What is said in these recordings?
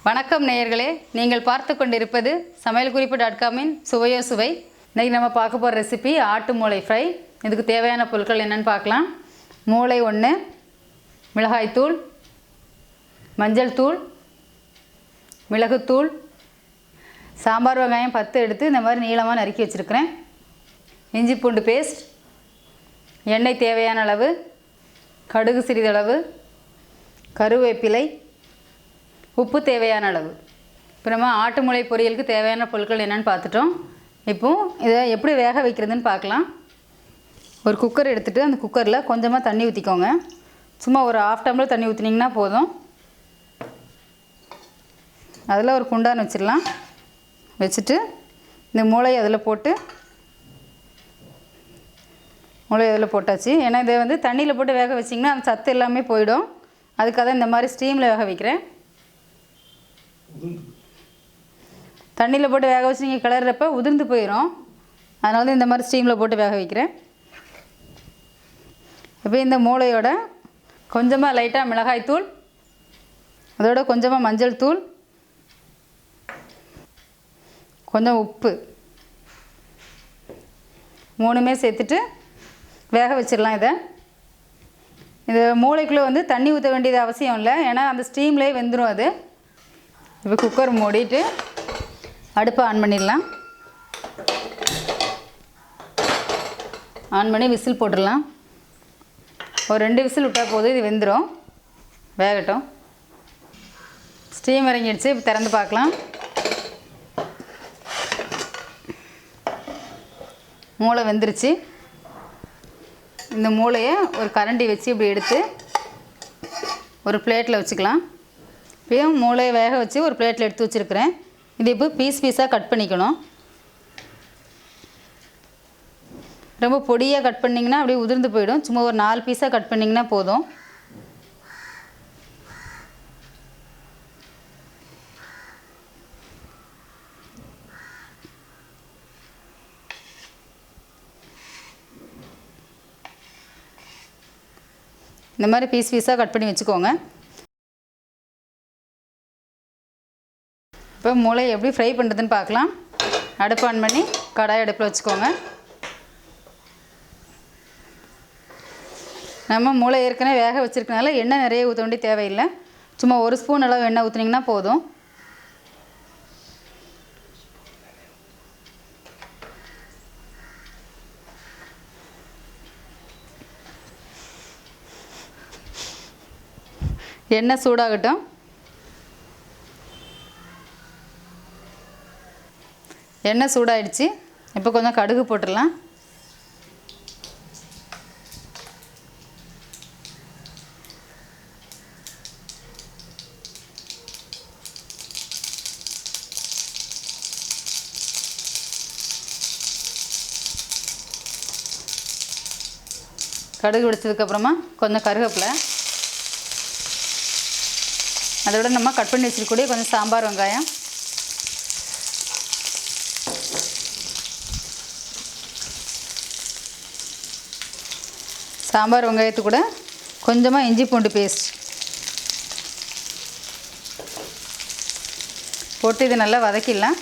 வணக்கம் நேயர்களே, நீங்கள் பார்த்து கொண்டிருப்பது சமையல்குறிப்பு.com-இன் சுவையோ சுவை. இன்றைக்கி நம்ம பார்க்க போகிற ரெசிபி ஆட்டு மூளை ஃப்ரை. இதுக்கு தேவையான பொருட்கள் என்னென்னு பார்க்கலாம். மூளை 1, மிளகாய்த்தூள், மஞ்சள் தூள், மிளகுத்தூள், சாம்பார் வெங்காயம் 10 எடுத்து இந்த மாதிரி நீளமாக நறுக்கி வச்சுருக்கிறேன். இஞ்சி பூண்டு பேஸ்ட், எண்ணெய் தேவையான அளவு, கடுகு சிறிதளவு, கருவேப்பிலை, உப்பு தேவையான அளவு. இப்போ நம்ம ஆட்டு மூளை பொரியலுக்கு தேவையான பொருட்கள் என்னென்னு பார்த்துட்டோம். இப்போது இதை எப்படி வேக வைக்கிறதுன்னு பார்க்கலாம். ஒரு குக்கர் எடுத்துகிட்டு அந்த குக்கரில் கொஞ்சமாக தண்ணி ஊற்றிக்கோங்க. சும்மா ஒரு 1/2 டம்ளர் தண்ணி ஊற்றினீங்கன்னா போதும். அதில் ஒரு குண்டான் வச்சிடலாம். வச்சுட்டு இந்த மூளையை அதில் போட்டு போட்டாச்சு. ஏன்னா இதை வந்து தண்ணியில் போட்டு வேக வச்சிங்கன்னா அந்த சத்து எல்லாமே போயிடும். அதுக்காக தான் இந்த மாதிரி ஸ்டீமில் வேக வைக்கிறேன். தண்ணியில் போட்டு வேக வச்சு நீங்கள் கிளறப்ப உதிர்ந்து போயிடும். அதனால தான் இந்த மாதிரி ஸ்டீமில் போட்டு வேக வைக்கிறேன். இப்போ இந்த மூளையோட கொஞ்சமாக லைட்டாக மிளகாய்த்தூள், அதோட கொஞ்சமாக மஞ்சள் தூள், கொஞ்சம் உப்பு, 3மே சேர்த்துட்டு வேக வச்சிடலாம். இந்த மூளைக்குள்ளே வந்து தண்ணி ஊற்ற வேண்டியது அவசியம் இல்லை, ஏன்னா அந்த ஸ்டீம்லேயே வெந்துடும் அது. இப்போ குக்கர் மூடிட்டு அடுப்பை ஆன் பண்ணிடலாம். ஆன் பண்ணி விசில் போட்டுடலாம். ஒரு 2 விசில் விட்டால் போதும், இது வெந்துடும். வேகட்டும். ஸ்டீம் இறங்கிடுச்சு. இப்போ திறந்து பார்க்கலாம். மூளை வெந்துருச்சு. இந்த மூளையை ஒரு கரண்டி வச்சு இப்படி எடுத்து ஒரு பிளேட்டில் வச்சுக்கலாம். இப்போயும் மூளையை வேக வச்சு ஒரு பிளேட்டில் எடுத்து வச்சுருக்கிறேன். இது இப்போ பீஸாக கட் பண்ணிக்கணும். ரொம்ப பொடியாக கட் பண்ணிங்கன்னா அப்படியே உதிர்ந்து போயிடும். சும்மா ஒரு 4 பீஸாக கட் பண்ணிங்கன்னா போதும். இந்த மாதிரி பீஸாக கட் பண்ணி வச்சுக்கோங்க. இப்போ மூளையை எப்படி ஃப்ரை பண்ணுறதுன்னு பார்க்கலாம். அடுப்பு ஆன் பண்ணி கடாய் அடுப்பில் வச்சுக்கோங்க. நம்ம மூளை ஏற்கனவே வேக வச்சுருக்கனால எண்ணெய் நிறைய ஊற்ற வேண்டிய தேவையில்லை. சும்மா 1 ஸ்பூன் அளவு எண்ணெய் ஊற்றுனீங்கன்னா போதும். எண்ணெய் சூடாகட்டும். எண்ணெய் சூடாயிடுச்சு. இப்போ கொஞ்சம் கடுகு போட்டுடலாம். கடுகு வெடிச்சதுக்கப்புறமா கொஞ்சம் கருவேப்பிலை, அதோட நம்ம கட் பண்ணி வச்சுருக்கக்கூடிய கொஞ்சம் சாம்பார் வெங்காயம், சாம்பார் வெங்காயத்து கூட கொஞ்சமாக இஞ்சி பூண்டு பேஸ்ட் போட்டு இது நல்லா வதக்கிடலாம்.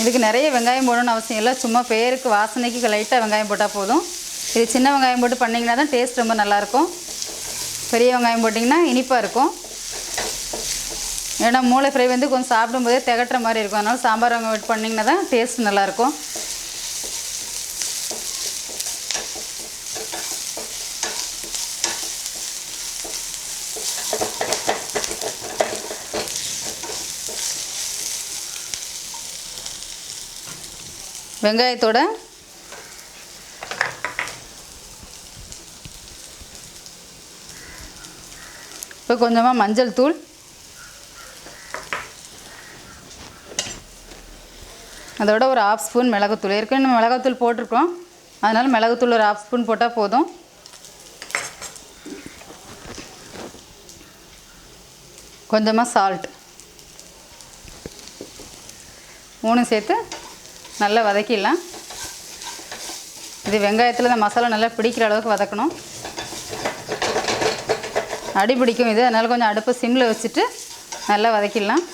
இதுக்கு நிறைய வெங்காயம் போடணும்னு அவசியம் இல்லை. சும்மா பேருக்கு வாசனைக்கு லைட்டாக வெங்காயம் போட்டால் போதும். இது சின்ன வெங்காயம் போட்டு பண்ணிங்கன்னா தான் டேஸ்ட் ரொம்ப நல்லாயிருக்கும். பெரிய வெங்காயம் போட்டிங்கன்னா இனிப்பாக இருக்கும். ஏன்னா மூளை ஃப்ரை வந்து கொஞ்சம் சாப்பிடும்போதே திகட்டுற மாதிரி இருக்கும். அதனால் சாம்பார் வெங்காயம் போட்டு பண்ணிங்கன்னா தான் டேஸ்ட் நல்லாயிருக்கும். வெங்காயத்தோட இப்போ கொஞ்சமாக மஞ்சள் தூள், அதோட ஒரு 1/2 ஸ்பூன் மிளகுத்தூள். ஏற்கனவே நம்ம மிளகாத்தூள் போட்டிருக்கோம், அதனால் மிளகுத்தூள் ஒரு 1/2 ஸ்பூன் போட்டால் போதும். கொஞ்சமாக சால்ட், 3 சேர்த்து நல்லா வதக்கிடலாம். இது வெங்காயத்தில் இந்த மசாலா நல்லா பிடிக்கிற அளவுக்கு வதக்கணும். அடி பிடிக்கும் இது, அதனால் கொஞ்சம் அடுப்பை சிம்மில் வச்சுட்டு நல்லா வதக்கிடலாம்.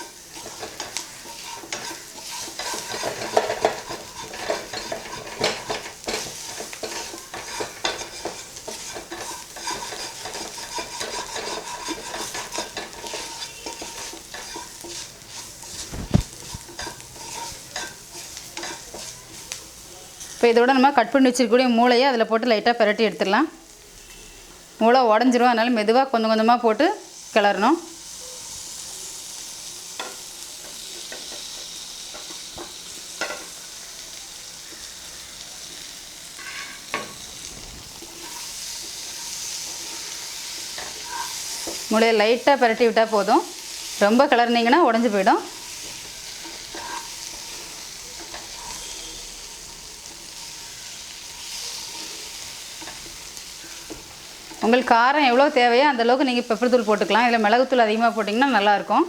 இப்போ இதோட நம்ம கட் பண்ணி வச்சுருக்கக்கூடிய மூளையை அதில் போட்டு லைட்டாக பிரட்டி எடுத்துடலாம். மூளை உடஞ்சிரும், அதனால் மெதுவாக கொஞ்சம் கொஞ்சமாக போட்டு கிளறணும். மூளையை லைட்டாக பிரட்டி விட்டால் போதும், ரொம்ப கிளறினீங்கன்னா உடஞ்சி போயிடும். உங்களுக்கு காரம் எவ்வளோ தேவையோ அந்தளவுக்கு நீங்கள் பெப்பர் தூள் போட்டுக்கலாம். இதில் மிளகுத்தூள் அதிகமாக போட்டிங்கன்னா நல்லாயிருக்கும்.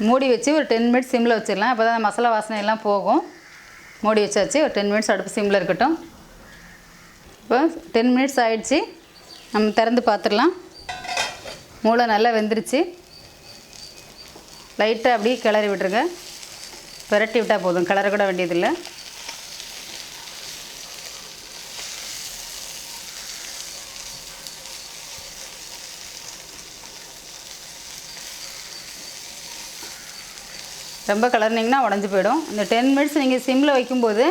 மூடி வச்சு ஒரு 10 மினிட்ஸ் சிம்மில் வச்சிடலாம். அப்போ தான் மசாலா வாசனை எல்லாம் போகும். மூடி வச்சாச்சு, ஒரு 10 மினிட்ஸ் அடுப்பு சிம்மில் இருக்கட்டும். இப்போ 10 மினிட்ஸ் ஆகிடுச்சு, நம்ம திறந்து பார்த்துடலாம். மூளை நல்லா வெந்துருச்சு. லைட்டாக அப்படியே கிளறி விட்டுருங்க, பிரட்டி விட்டால் போதும், கிளற கூட வேண்டியதில்லை. ரொம்ப கிளறினீங்கன்னா உடஞ்சி போயிடும். இந்த 10 மினிட்ஸ் நீங்கள் சிம்மில் வைக்கும்போது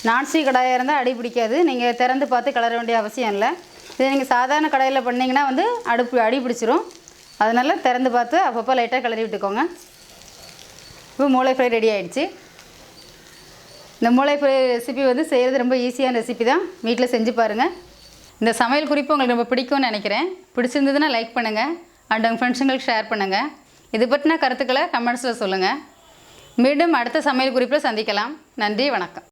நான்ஸ்டிக் கடாயாக இருந்தால் அடி பிடிக்காது. நீங்கள் திறந்து பார்த்து கிளற வேண்டிய அவசியம் இல்லை. இதே நீங்கள் சாதாரண கடாயில் பண்ணிங்கன்னா வந்து அடி பிடிச்சிரும். அதனால் திறந்து பார்த்து அப்பப்போ லைட்டாக கிளறி விட்டுக்கோங்க. இப்போ மூளை ஃப்ரை ரெடி ஆகிடுச்சு. இந்த மூளை ஃப்ரை ரெசிபி வந்து செய்கிறது ரொம்ப ஈஸியான ரெசிபி தான், வீட்டில் செஞ்சு பாருங்கள். இந்த சமையல் குறிப்பு உங்களுக்கு ரொம்ப பிடிக்கும்னு நினைக்கிறேன். பிடிச்சிருந்ததுன்னா லைக் பண்ணுங்கள் அண்ட் உங்கள் ஃப்ரெண்ட்ஸுங்களுக்கு ஷேர் பண்ணுங்கள். இது பற்றின கருத்துக்களை கமெண்ட்ஸில் சொல்லுங்கள். மீண்டும் அடுத்த சமையல் குறிப்பில் சந்திக்கலாம். நன்றி, வணக்கம்.